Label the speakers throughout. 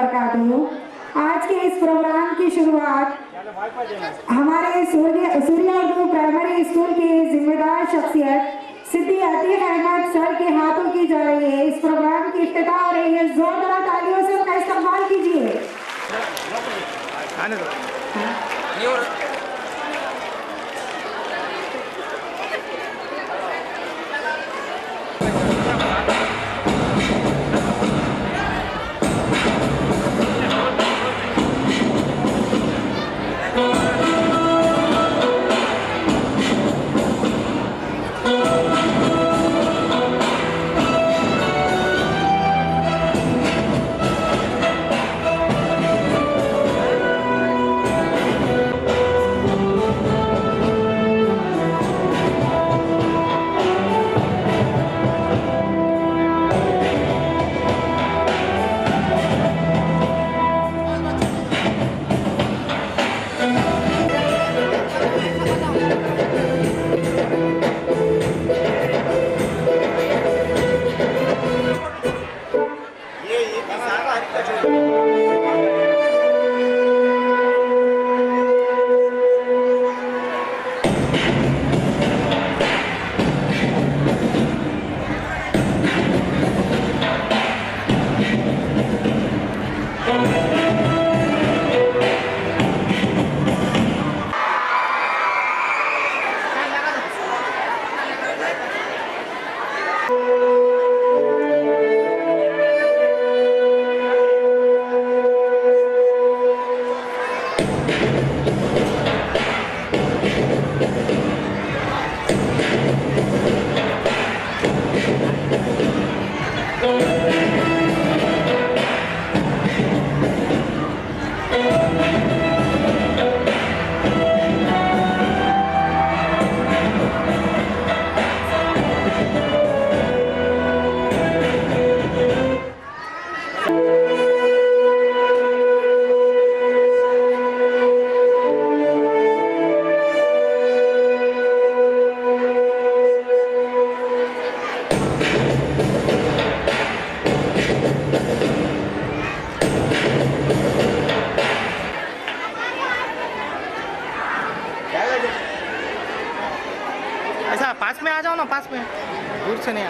Speaker 1: वबरकातुहू। आज के इस प्रोग्राम की शुरुआत हमारे सूर्या उर्दू प्राइमरी स्कूल की जिम्मेदार शख्सियत सिद्दी अतीक अहमद सर के हाथों की जा रही है। इस प्रोग्राम की इफ्तिताह हो रही है, जोरदार तालियों से उनका इस्तेमाल कीजिए।
Speaker 2: ऐसा पास में आ जाओ ना, पास में, दूर से नहीं आ।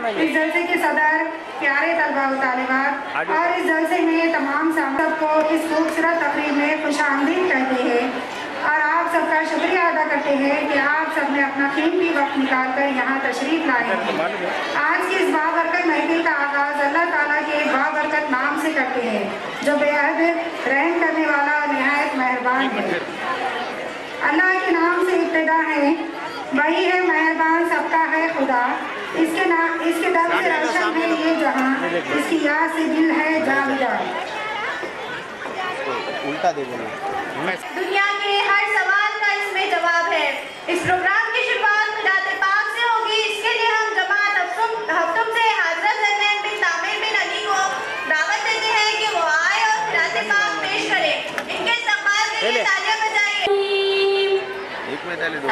Speaker 1: इस जलसे के सदर प्यारे तलबा व तालिबात और इस जलसे में तमाम सामत को इस खूबसूरत तकरीब में खुशामदीद कहते हैं और आप सबका शुक्रिया अदा करते हैं कि आप सब ने अपना कीमती वक्त निकाल कर यहाँ तशरीफ लाए हैं। आज की इस बाबरकत महफिल का आगाज़ अल्लाह ताला के बाबरकत नाम से करते हैं जो बेहद रहम करने वाला और निहायत मेहरबान है। अल्लाह के नाम से इब्तिदा है, वही है मेहरबान, सबका है खुदा। इसके दम से रोशन है ये जहां, इसकी याद से दिल है जागदार।
Speaker 3: उल्टा दे बोलो।
Speaker 4: दुनिया के हर सवाल का इसमें जवाब है। इस प्रोग्राम की शुरुआत खुदात पाक से होगी। इसके लिए हम जमात हफ्तुम से हज़रत ज़ैनब बिन तामिर बिन अली को दावत देते हैं कि वो आए और खुदात पाक पेश करें। इनके इस्तकबाल के लिए तालियां बजाइए।
Speaker 3: एक में ताली दो।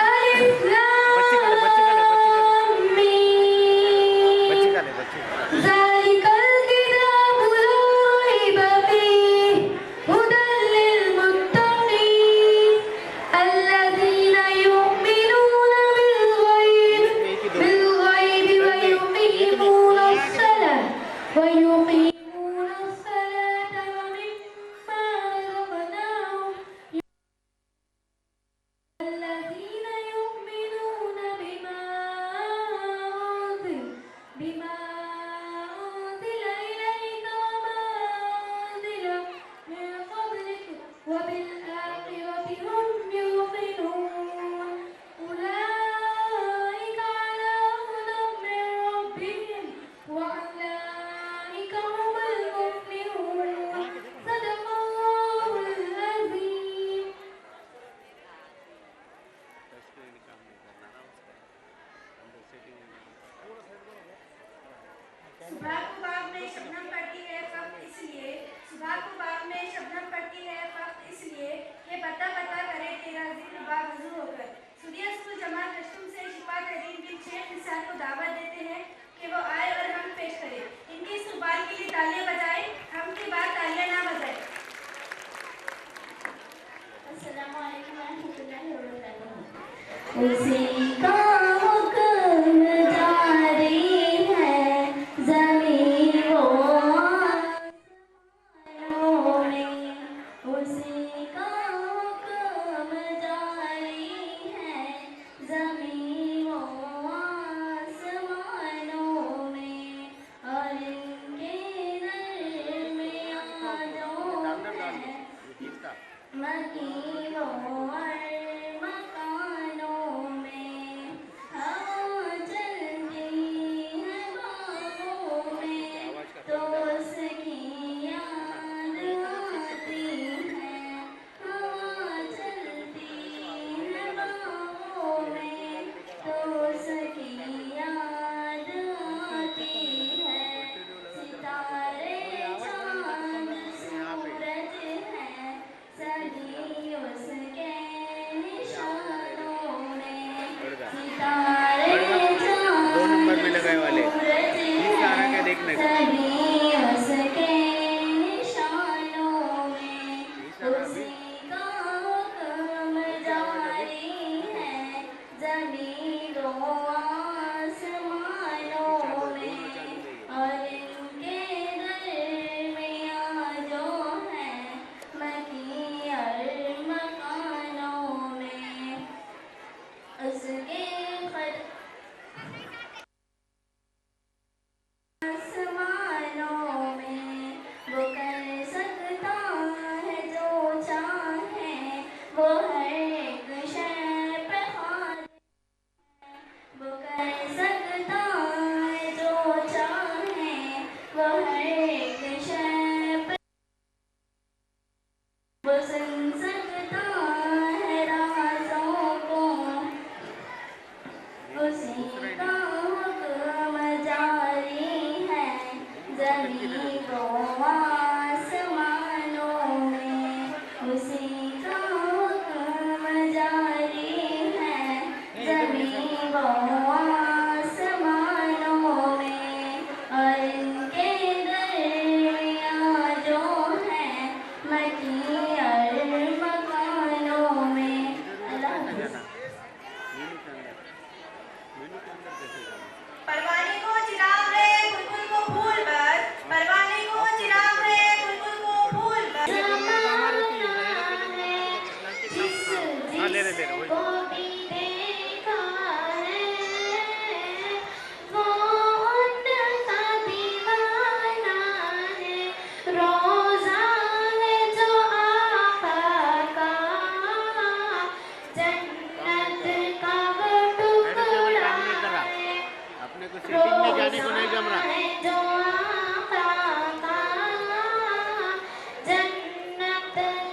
Speaker 5: उसी का हुक्म जारी है ज़मीं व आसमानों में, उसी का हुक्म जारी है ज़मीं व आसमानों में, और इनके दरमियानों में मकीनों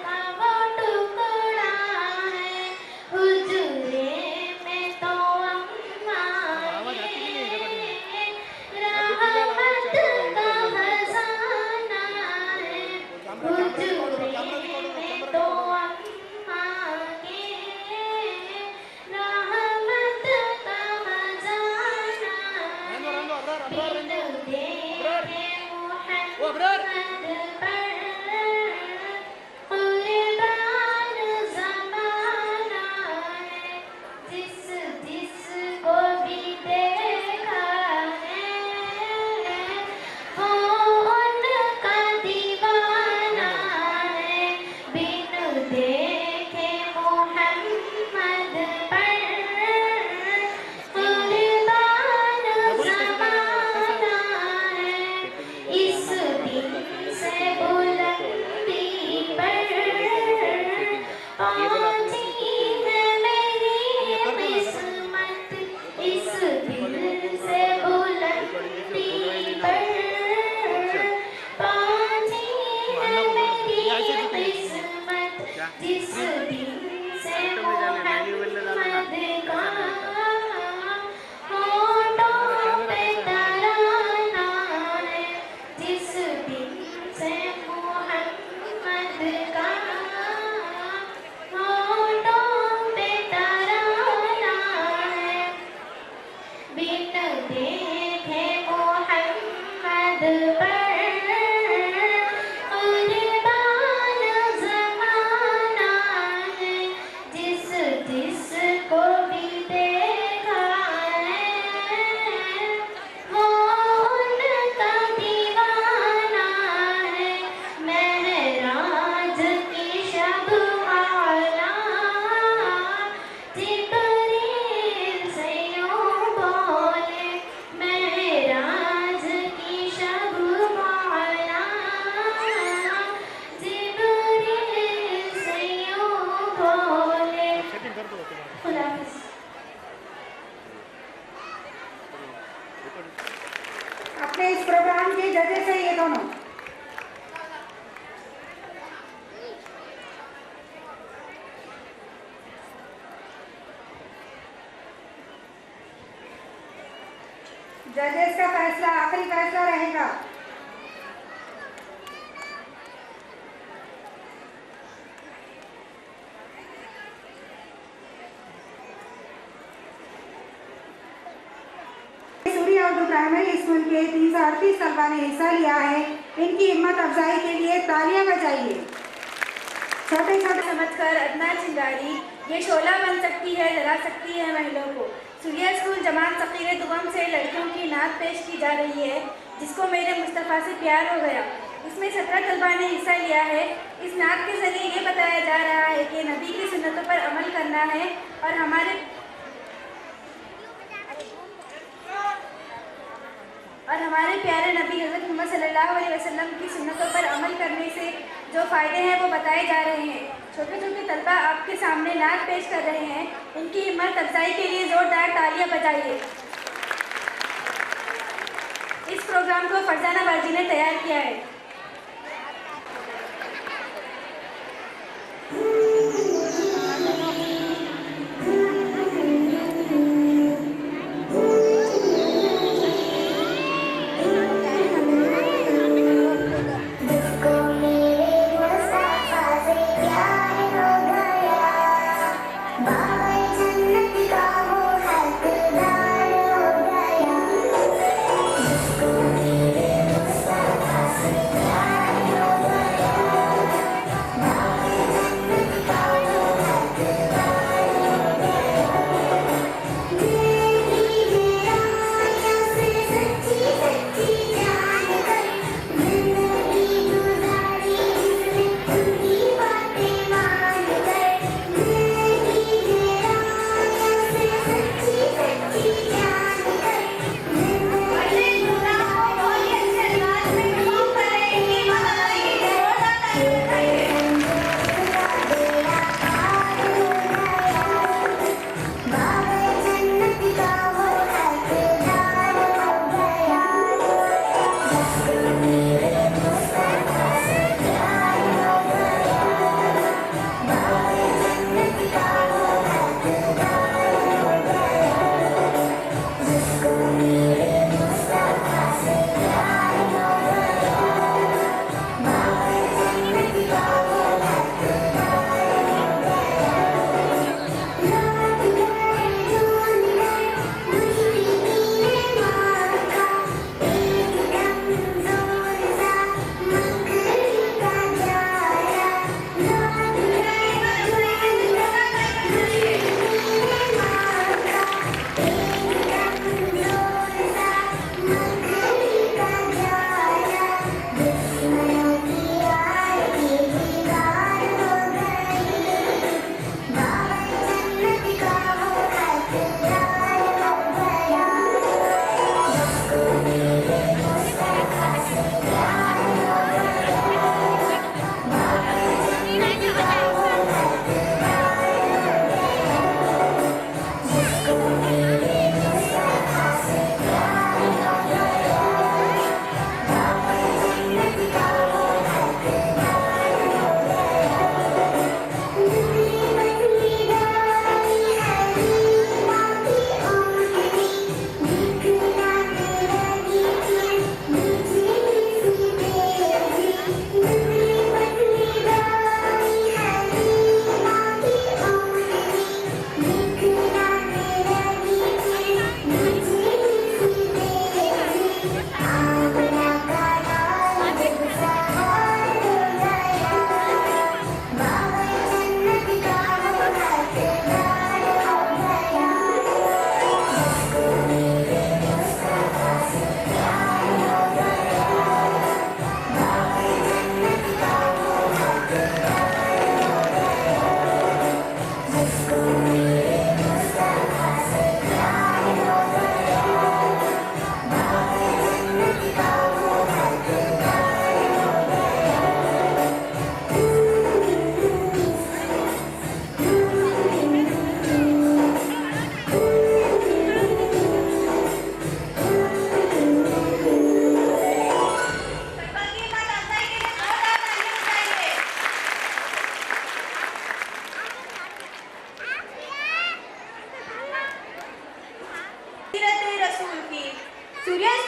Speaker 5: का वो टुकड़ा है, हुजूरे में तो अम्मा है, रहमत का खजाना है, हुजूरे में तो अम्मा के, रहमत का खजाना है, बिन देखे मोहम्मद पर कुर्बान ज़माना है, जिस जिसको भी देखा है वो उनका दीवाना है, बिन देखे मोहम्मद पर कुर्बान ज़माना है, इस दिन से बुलंदी पर पहुंची है मेरी किस्मत, इस दिन से बुलंदी पर पहुंची है मेरी किस्मत, जिस दिन से मोहम्मद का होठों पे तराना है, जिस दिन से मोहम्मद का होठों पे तराना है, बिन देखे मोहम्मद पर कुर्बान ज़माना है, जिस जिसको भी देखा है वो उनका दीवाना है, महराज की शब आला जिब्रील से यूं बोले, महराज की शब आला जिब्रील से यूं बोले। खुदा हाफिज़।
Speaker 1: अपने इस प्रोग्राम के जजेस हैं ये दोनों। जजेस का फैसला आखिरी फैसला रहेगा। सूर्य उर्दू प्राइमरी स्कूल के 338 तलबा ने हिस्सा लिया है। इनकी हिम्मत अफजाई के लिए तालियां बजाइए। छोटे छोटे
Speaker 4: समझकर अदना चिंगारी ये शोला बन सकती है, जला सकती है महिलाओं को। सूर्या स्कूल जमात फ़कीर दुगम से लड़कियों की नात पेश की जा रही है, जिसको मेरे मुस्तफ़ा से प्यार हो गया। इसमें 17 तलबा ने हिस्सा लिया है। इस नात के ज़रिए ये बताया जा रहा है कि नबी की सुन्नतों पर अमल करना है और हमारे प्यारे नबी हज़रत मोहम्मद सल्लल्लाहु अलैहि वसल्लम की सुन्नतों पर अमल करने से जो फ़ायदे हैं वो बताए जा रहे हैं। छोटे छोटे तलबा आपके सामने नात पेश कर रहे हैं। इनकी हिम्मत अफजाई के लिए ज़ोरदार तालियां बजाइए। इस प्रोग्राम को फरजाना बाजी ने तैयार किया है।
Speaker 5: Bye.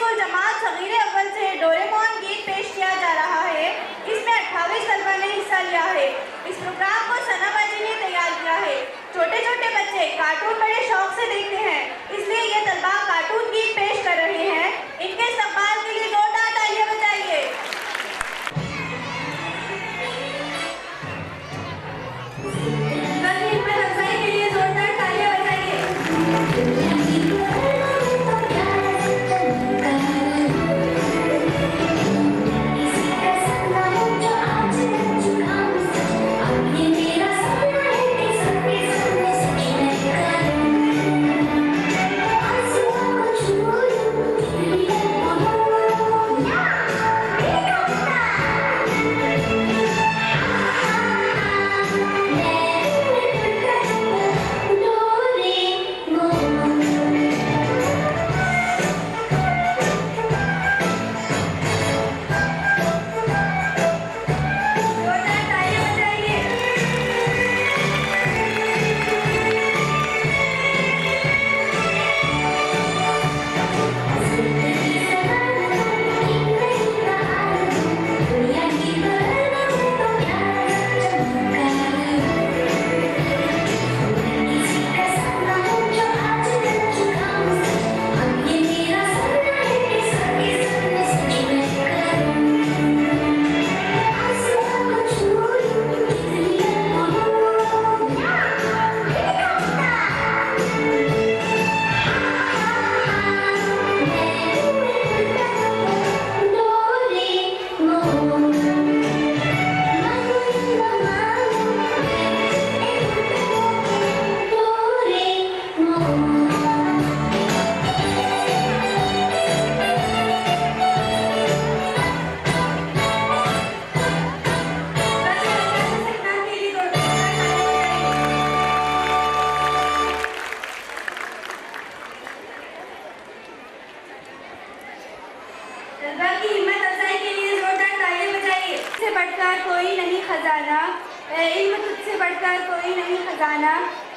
Speaker 4: स्कूल जमात सगीरे अव्वल से डोरेमोन गीत पेश किया जा रहा है। इसमें 28 तलबा ने हिस्सा लिया है। इस प्रोग्राम को सना बाजी ने तैयार किया है। छोटे छोटे बच्चे कार्टून बड़े शौक से देखते हैं, इसलिए ये तलबा कार्टून गीत पेश कर रहे हैं। इनके इस्तकबाल के लिए जोरदार तालियां बजाइए। के लिए जोरदार तालियां बजाइए।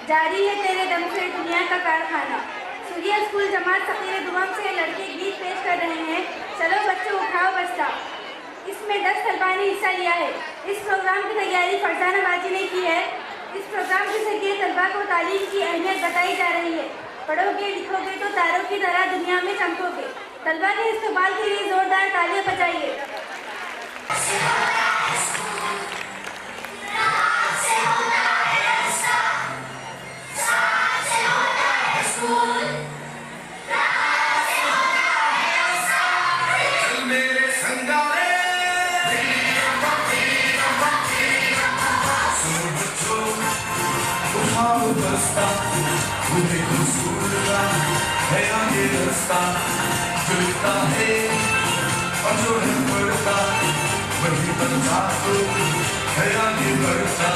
Speaker 4: जारी है तेरे दम से दुनिया का कारखाना। सूर्या स्कूल जमात सकीरे दुआम से लड़के गीत पेश कर रहे हैं। चलो बच्चों उठाओ बस्ता। इसमें 10 तलबा ने हिस्सा लिया है। इस प्रोग्राम की तैयारी फरजाना बाजी ने की है। इस प्रोग्राम के जरिए तलबा को तालीम की अहमियत बताई जा रही है। पढ़ोगे लिखोगे तो तारों की तरह दुनिया में चमकोगे। तलबा के इस्तकबाल के लिए जोरदार तालियां बजाइए।
Speaker 6: चलता है और जो है बढ़ता वही बनता तो है आगे बढ़ता।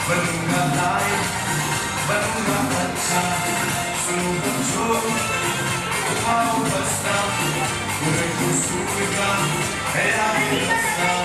Speaker 6: बनूंगा लाइक बनूंगा अच्छा सुनो बच्चों उठाओ बस्ता पूरे कसूर का है आगे रास्ता।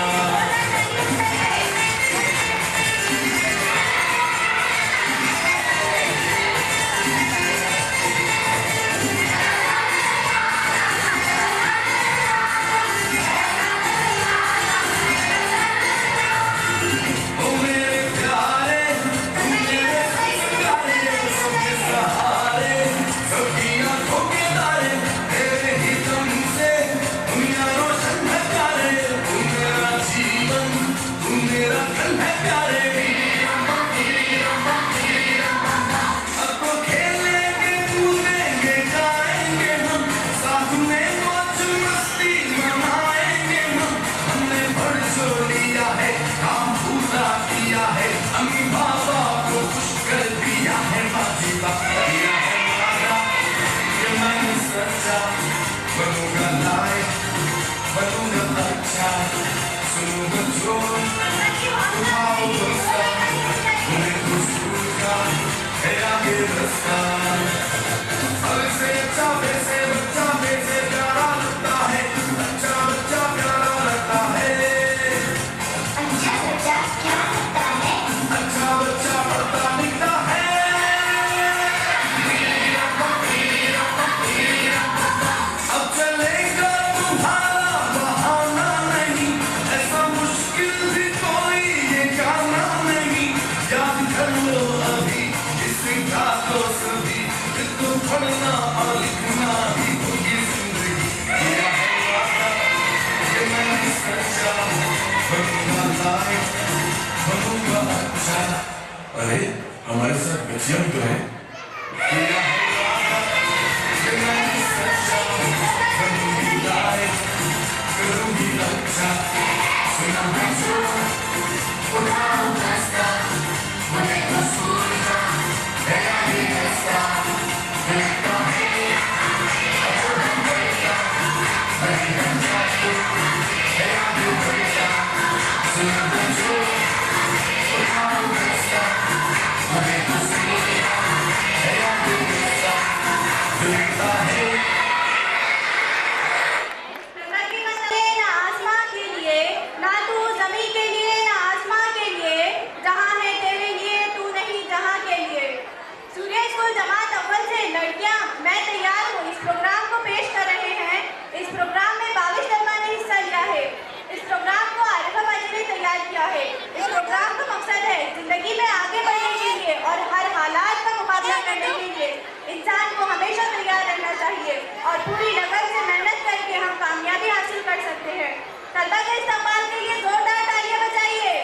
Speaker 6: समझो उठाओ बस्ता तुम्हें हुजूर का है आगे रास्ता से अच्छा वैसे बच्चा वैसे प्यारा लगता है अच्छा बच्चा प्यारा लगता है
Speaker 5: अच्छा बच्चा क्या लगता है
Speaker 6: अच्छा बच्चा पढ़ता लिखता है अब चलेगा तुम्हारा बहाना नहीं ऐसा मुश्किल भी कोई ये गाना नहीं याद कर लो अभी इसे गा लो सभी इसको पढ़ना और लिखना ही होगी जिंदगी किया है वादा कि मैं भी सच्चा बनूंगा लायक बनूंगा अच्छा अरे हमारे साथ बच्चियां भी तो हैं किया है वादा कि मैं भी सच्चा बनूंगी लायक करूंगी अच्छा सुना है जो उठाओ रास्ता मुझे हुजूर का है आगे रास्ता मिलता है अच्छा बढ़िया बढ़िया जाओ है आगे बढ़िया सुना है जो उठाओ रास्ता मुझे हुजूर का है आगे रास्ता मिलता है
Speaker 4: प्रकृति मसले ना आसमां के लिए ना तू जमीन के लिए ना आसमां के लिए जहाँ है तेरे लिए तू नहीं जहाँ के लिए सूर्य स्कूल जमात अव्वल से लड़कियाँ मैं तैयार हूँ इस प्रोग्राम को पेश कर रहे हैं इस प्रोग्राम में 22 तलबा ने हिस्सा लिया है इस प्रोग्राम को आरिफा बाजी ने तैयार किया है इस प्रोग्राम का मकसद है जिंदगी में आगे बढ़ने के लिए और हर हालात का मुकाबला करने के लिए इंसान को हमेशा तैयार रहना चाहिए और पूरी लगन से मेहनत करके हम कामयाबी हासिल कर सकते हैं तलबा के इस्तेमाल के लिए जोरदार तालियां बजाइए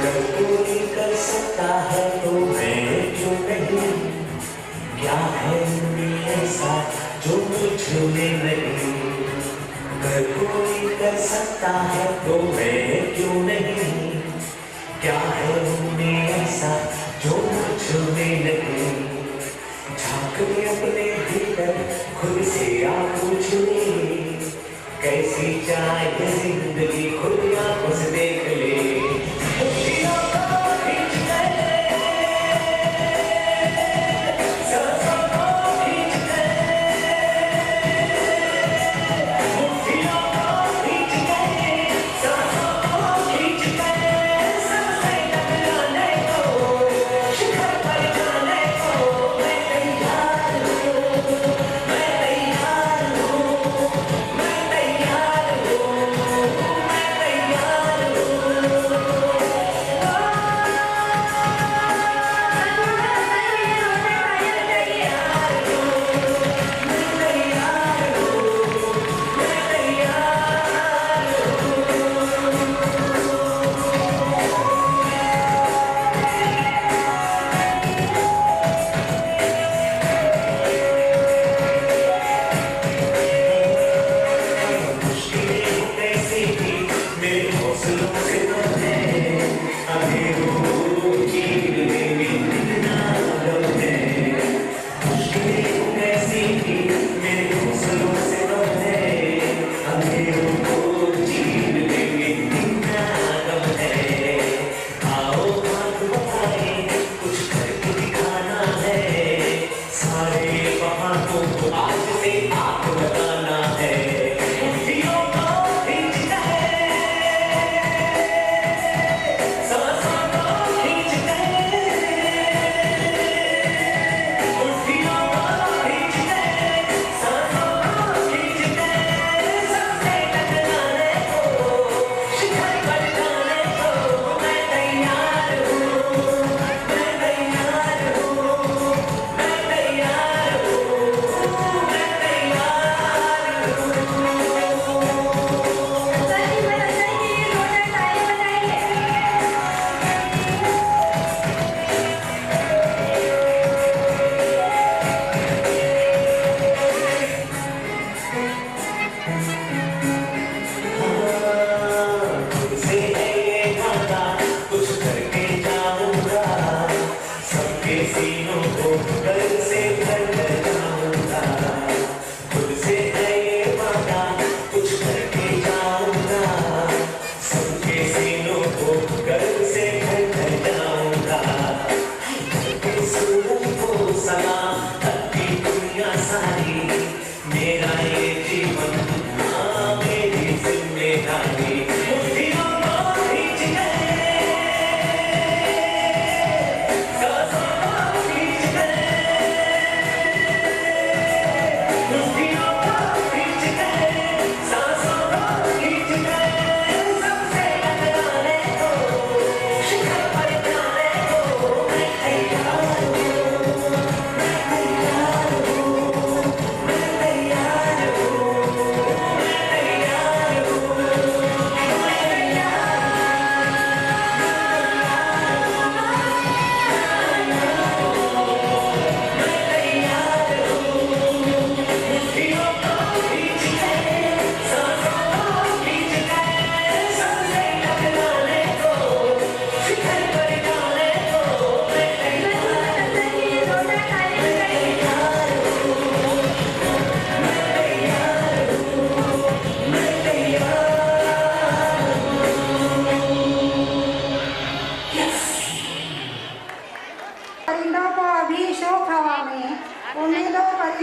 Speaker 7: अगर कोई कर सकता है तो मैं क्यों नहीं क्या है उनमें ऐसा जो मुझ में नहीं अगर कोई कर सकता है तो मैं क्यों नहीं क्या है उनमें ऐसा जो मुझ में नहीं झांक ले अपने भीतर खुद से आप पूछ ले कैसी चाहे जिंदगी खुद आंखों से देख ले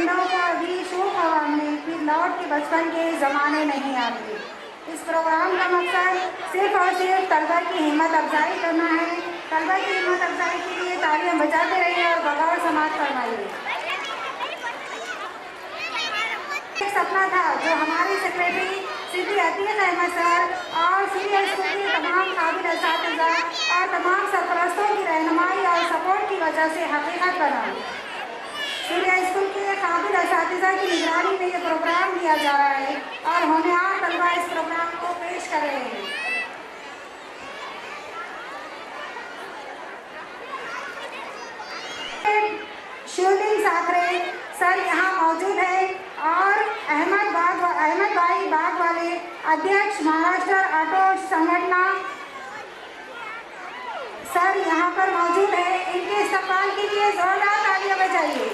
Speaker 1: दिनों को अभी शोक हवा में फिर लौट के बचपन के ज़माने नहीं आते। इस प्रोग्राम का मकसद सिर्फ और सिर्फ तलबा की हिम्मत अफजाई करना है। तलबा की हिम्मत अफजाई के लिए तालियां बजाते रहिए और बगौर समाज फरमाइए। एक सपना था जो हमारे सेक्रेटरी सिद्दी अतीक अहमद सर और सूर्या स्कूल के तमाम काबिल असातिज़ा और तमाम सरपरस्तों की रहनुमाई और सपोर्ट की वजह से हकीकत बना। सूर्या स्कूल के काबिल असातिज़ा की निगरानी में ये प्रोग्राम दिया जा रहा है और होनहार तलबा इस प्रोग्राम को पेश कर रहे हैं। शिवलिंग साकरे सर यहाँ मौजूद है और अहमद भाई बाग वाले अध्यक्ष महाराष्ट्र ऑटो संगठना सर यहाँ पर मौजूद है। इनके इस्तकबाल के लिए जोरदार तालियां बजाइए।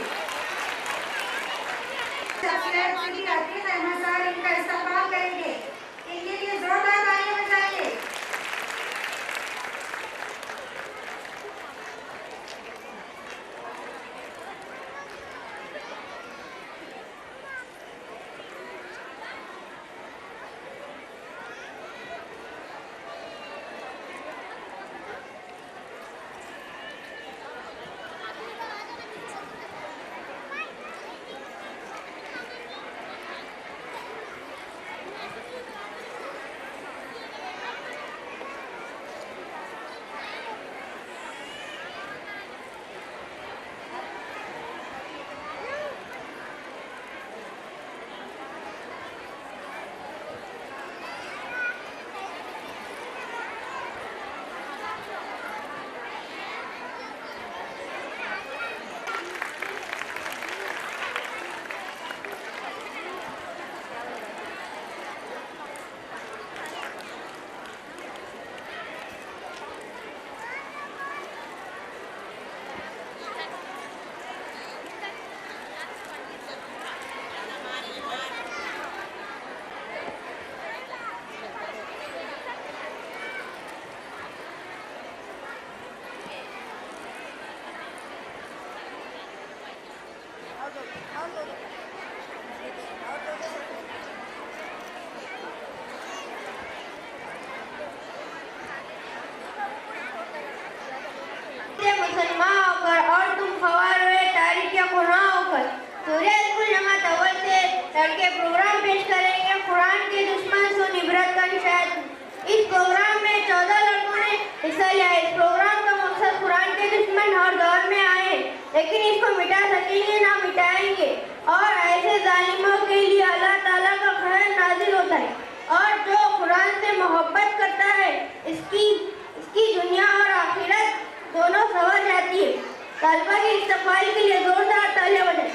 Speaker 1: अहमद सर इनका इस्तकबाल करेंगे, इनके लिए जोरदार तालियां बजाइए।
Speaker 8: मुसलमान होकर और तुम खवार हुए तारीखिया को ना होकर सूर्या स्कूल जमात अव्वल से लड़के प्रोग्राम पेश करेंगे। कुरान के दुश्मन सो निबरत का निशान। इस प्रोग्राम में 14 लड़कों ने हिस्सा लिया। इस प्रोग्राम का मकसद कुरान के दुश्मन हर दौर में आए लेकिन इसको मिटा सकेंगे ना मिटाएंगे और ऐसे जालिमों के लिए अल्लाह ताला का कहर नाजिल होता है और जो कुरान से मोहब्बत करता है इसकी दुनिया और आखिरत दोनों सवर जाती है। तलबा के इस्तकबाल के लिए जोरदार तालियां बजाएं।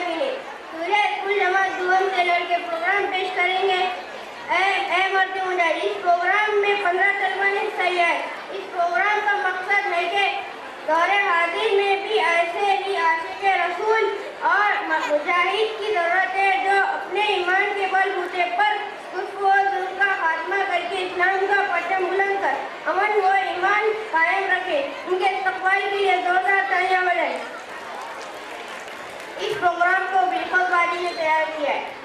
Speaker 8: मिले। सूर्या स्कूल जमात दुआम से लड़के प्रोग्राम पेश करेंगे। ए मर्द मुजाहिद, इस प्रोग्राम में 15 तलबा ने हिस्सा लिया है। इस प्रोग्राम का मकसद है कि दौरे हाजिर में भी ऐसे ही आशिक़े रसूल और मुजाहिद की ज़रूरत है जो अपने ईमान के बलबूते पर उसको जुल्म का खात्मा करके इस्लाम का परचम बुलंद कर अमन व ईमान कायम रखे। उनके इस्तक़बाल के लिए जोरदार तालियां बजाएं। इस प्रोग्राम को बिल्कुल बाजी ने तैयार किया है।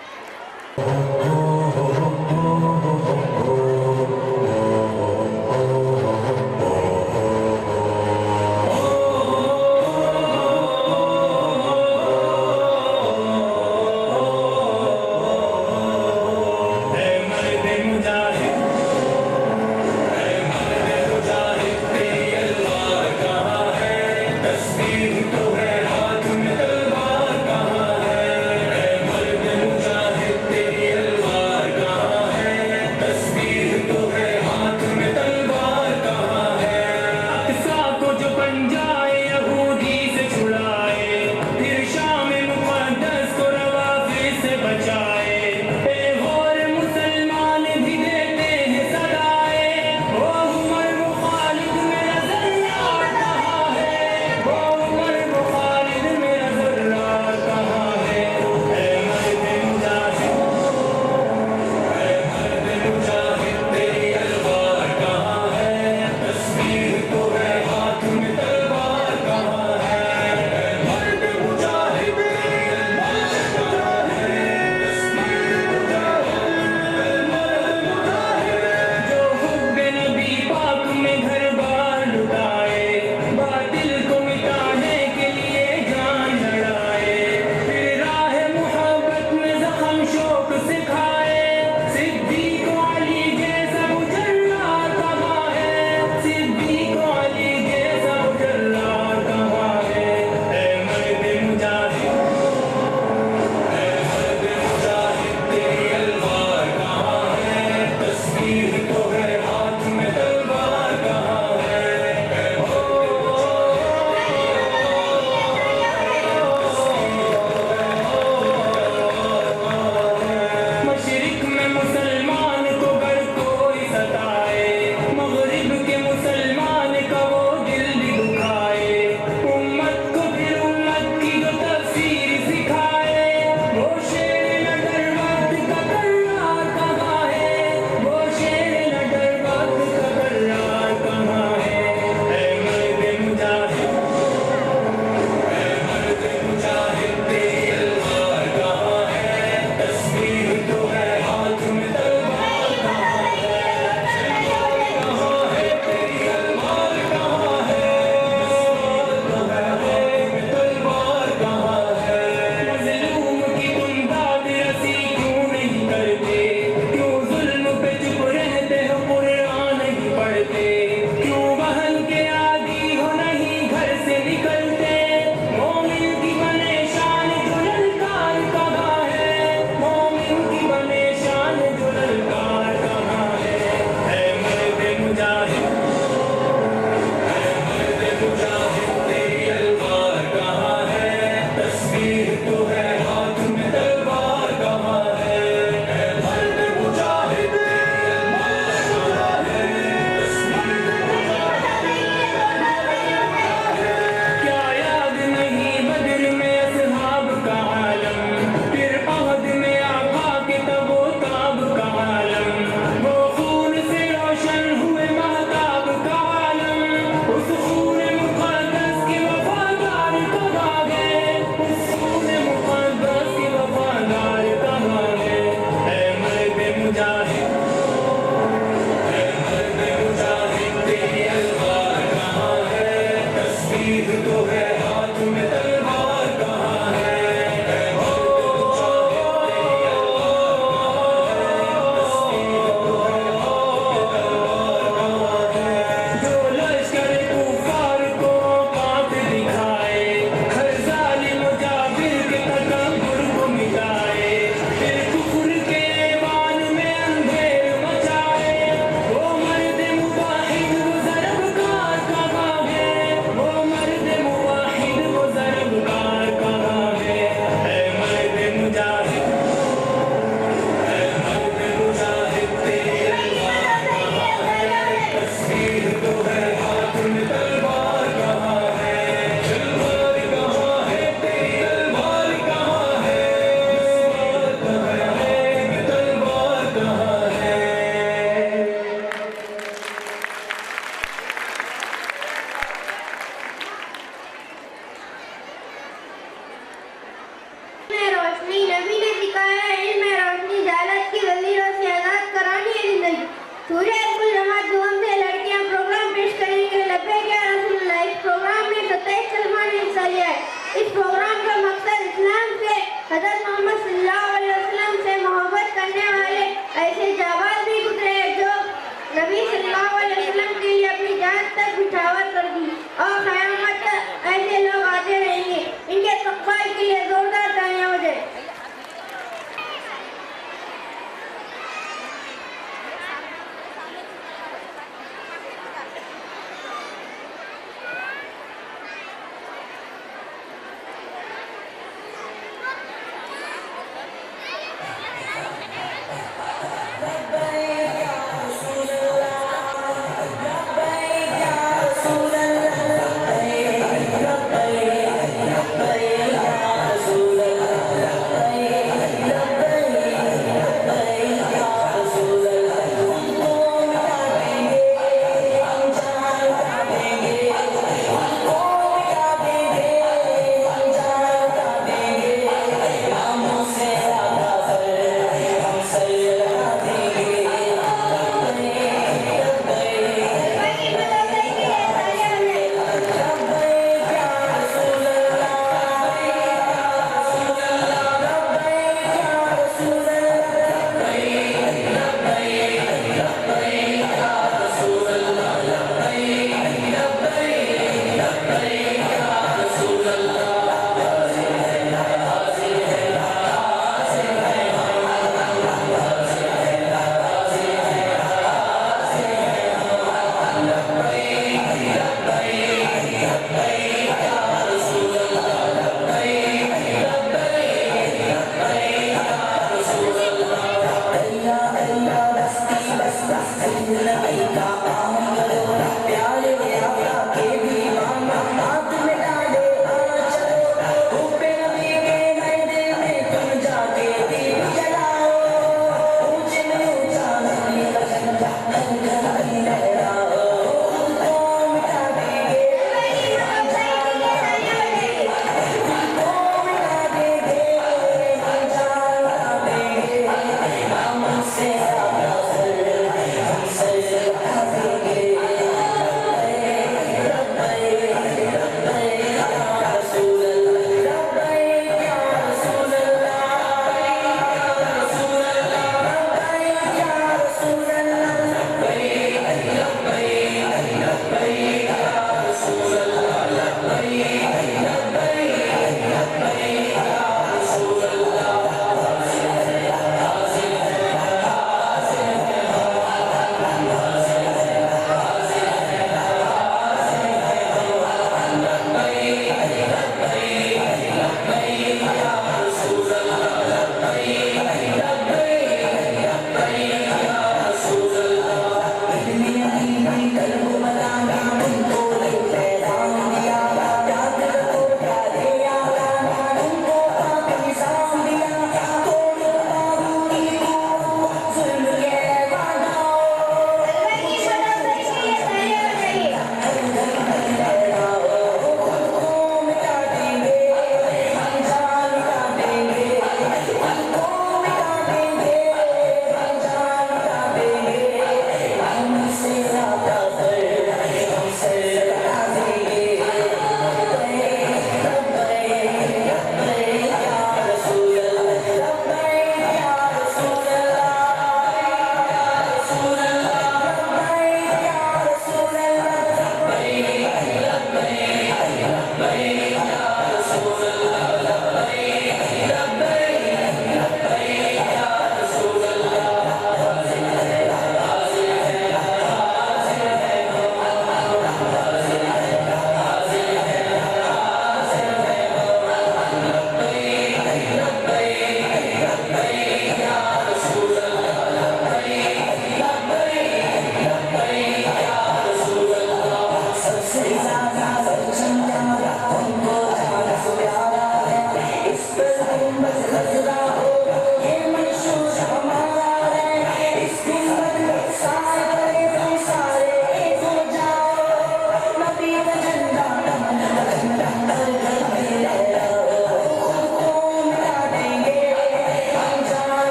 Speaker 6: तेरी
Speaker 8: लिखा है, इनमें रोशनी जालत की जंजीरों से आजाद करानी है जिंदगी। सूर्य स्कूल जमात दुआम से लड़कियां प्रोग्राम पेश करेंगे। लब्बैक या रसूलुल्लाह। इस प्रोग्राम में 27 सलमान ने हिस्सा लिया है। इस प्रोग्राम का मकसद इस्लाम से, हज़रत मोहम्मद सल्लल्लाहु अलैहि वसल्लम से मोहब्बत करने वाले ऐसे जाबाज भी गुजरे हैं जो नबी सल्लल्लाहु अलैहि वसल्लम के लिए अपनी जान तक बिछावर कर दी और क़यामत तक ऐसे लोग आते रहेंगे। इनके इस्तक़बाल के लिए जोरदार तालियां हो जाए।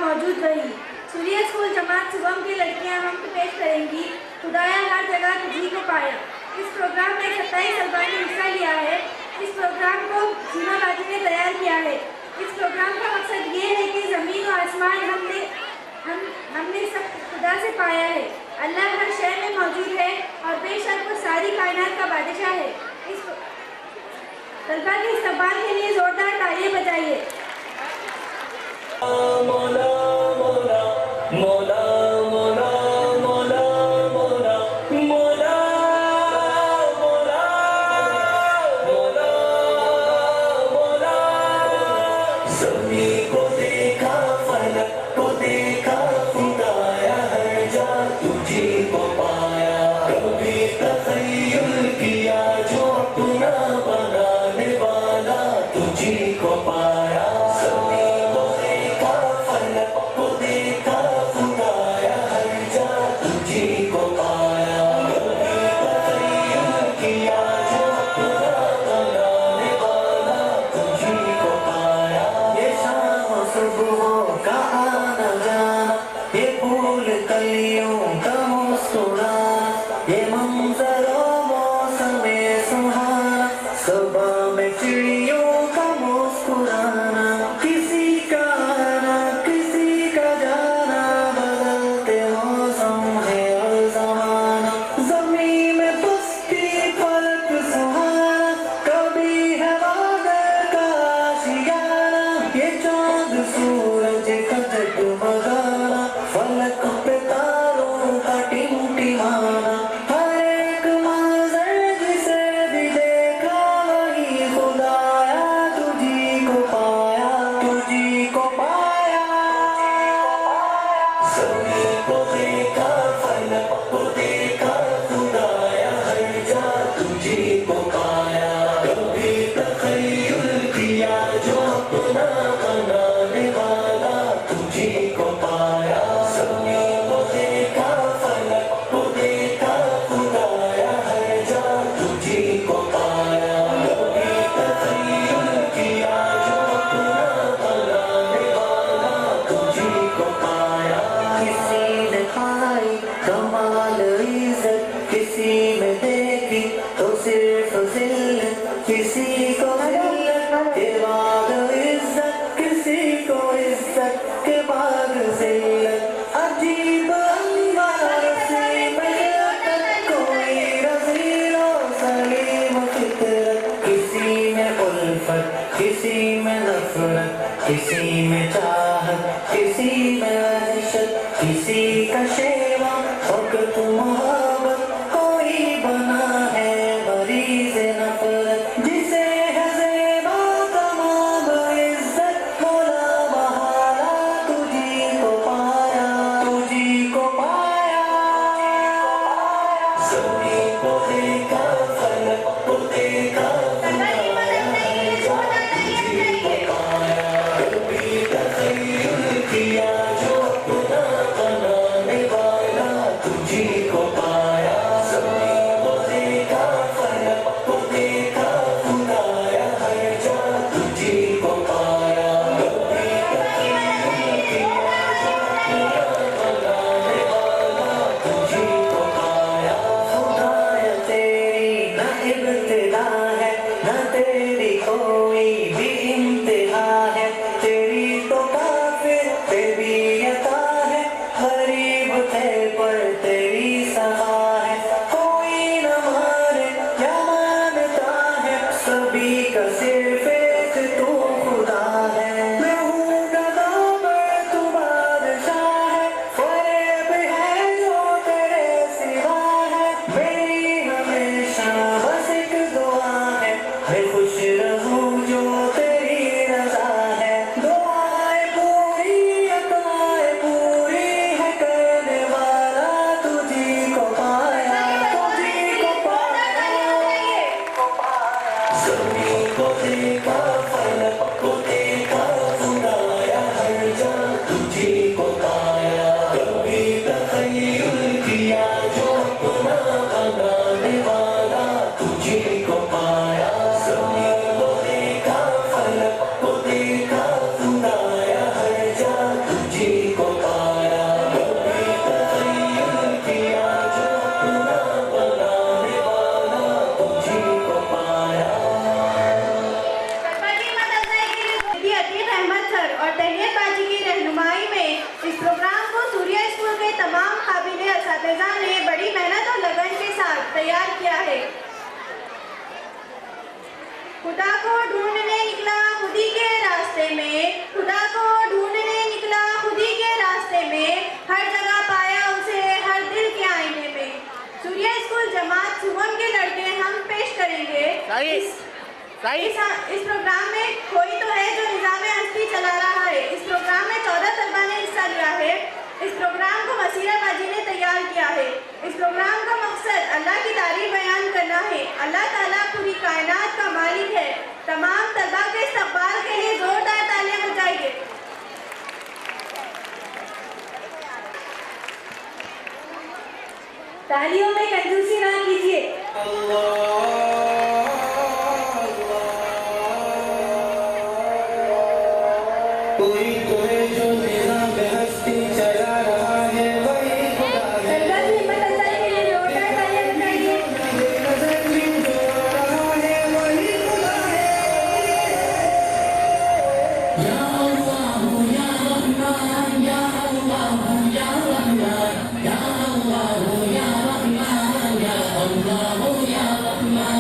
Speaker 8: मौजूद रही। सूर्य स्कूल जमात शुभम की लड़कियां हम पेश करेंगी खुदाया हर जगह तुझी को पाया। इस प्रोग्राम में 27 तलबा ने हिस्सा लिया है। इस प्रोग्राम को सीमा बाजी ने तैयार किया है। इस प्रोग्राम का मकसद ये है कि ज़मीन और आसमान हमने सब खुदा से पाया है। अल्लाह हर शय में मौजूद है और बेशक वो सारी कायनात का बादशाह है। इस तलबा के इस्तकबाल के लिए जोरदार तालियां बजाइए।
Speaker 7: मौला मौला मौला मौला मौला मौला मौला मौला मौला मौला ज़मीन को देखा फलक को देखा खुदाया हर जा तुझी को पाया। कभी तख़य्युल किया जो अपना बनाने वाला तुझी को पाया। फलक पे तारों को देखा
Speaker 4: सरकार की मदद से ये जोरदार तालियां बजाइए।
Speaker 7: कभी तखय्युल किया जो अपना बनाने वाला तुझी को पाया सभी को देखा फलक को देखा खुदाया हर जा तुझी को पाया कभी तखय्युल किया जो अपना बनाने वाला तुझी को पाया खुदाया तेरी न इब्तिदा है न तेरी कोई भी इंतहा है तेरी तो काफिर पे भी अता है गरीब थे पर तेरी सहा है कोई न मारे क्या मानता है सभी का सिर्फ एक तू खुदा है मैं हूँ गदा पर तू बादशाह है फरेब है जो तेरे सिवा है मेरी हमेशा बस एक दुआ है मैं खुश रहूं जो तेरी रजा है दुआएं पूरी अताएं पूरी है करने वाला तुझी को पाया तुझी को पाया सभी को देखा फलक को देखा खुदाया हर जा तुझी को पाया कभी तखय्युल किया जो अपना बनाने वाला तुझी को पाया सभी को देखा फलक को देखा खुदाया हर जा तुझी को पाया कभी तखय्युल किया जो अपना बनाने वाला तुझी को पाया
Speaker 4: सरकार की मदद से सिद्दी अतीक अहमद सर और तैयब बाजी की रहनुमाई में इस प्रोग्राम को सूर्या स्कूल के तमाम काबिल असातिज़ा ने बड़ी मेहनत और लगन के साथ तैयार किया है। खुदा को ढूंढने निकला खुदी के रास्ते में खुदा को ढूंढने निकला खुदी के रास्ते में हर जगह पाया उसे हर दिल के आईने में। सूर्या स्कूल जमात सुगम के लड़के हम पेश करेंगे इस प्रोग्राम में कोई तो है जो निज़ाम हस्ती चला रहा है। इस प्रोग्राम में 14 तलबा ने हिस्सा लिया है। इस प्रोग्राम को मसीरा बाजी ने तैयार किया है। इस प्रोग्राम का मकसद अल्लाह की तारीफ बयान करना है। अल्लाह ताला पूरी कायनात का मालिक है। तमाम तलबा के इस्तकबाल के लिए जोरदार तालियां बजाइए। तालियों में कंजूसी ना कीजिए।
Speaker 6: कोई तो है जो निज़ाम हस्ती चला रहा है वही खुदा है
Speaker 4: सरकार की हिम्मत अफजाई के लिए जोरदार तालियां बजाइए।
Speaker 6: नज़र भी जो रहा है वही खुदा है या अल्लाह या रहमान या अल्लाह या रहमान या अल्लाह या रहमान या अल्लाह या रहमान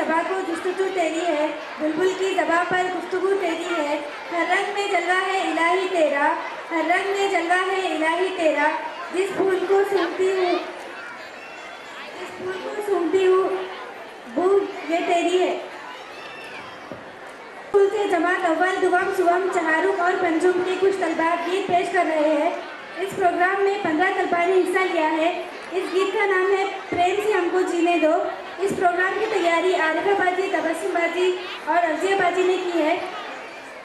Speaker 8: शबा को जुस्तजू तेरी है, बुलबुल की ज़बां पर गुफ्तगू तेरी है। हर रंग में जलवा है इलाही तेरा, हर रंग में जलवा है इलाही तेरा। जिस फूल को सूंघती हूँ बू ये तेरी है। फूल से जमात अव्वल दुवम सुवम चहारुक और पंजुम के कुछ तलबा गीत पेश कर रहे हैं। इस प्रोग्राम में 15 तलबा ने हिस्सा लिया है। इस गीत का नाम है प्रेम से हमको जीने दो। इस प्रोग्राम की तैयारी आरिफा बाजी, तबस्सुम बाजी और अर्जिया बाजी ने की है।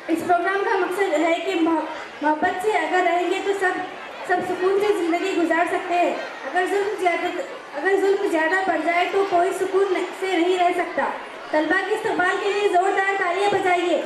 Speaker 8: इस प्रोग्राम का मकसद है कि मोहब्बत से अगर रहेंगे तो सब सुकून से ज़िंदगी गुजार सकते हैं। अगर जुल्म ज़्यादा बढ़ जाए तो कोई सुकून से नहीं रह सकता। तलबा के इस्तकबाल के लिए ज़ोरदार तालियां बजाइए।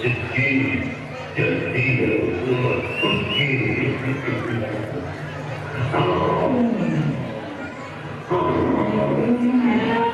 Speaker 6: जिसकी जलती है हुकूमत उनकी।
Speaker 1: Oh,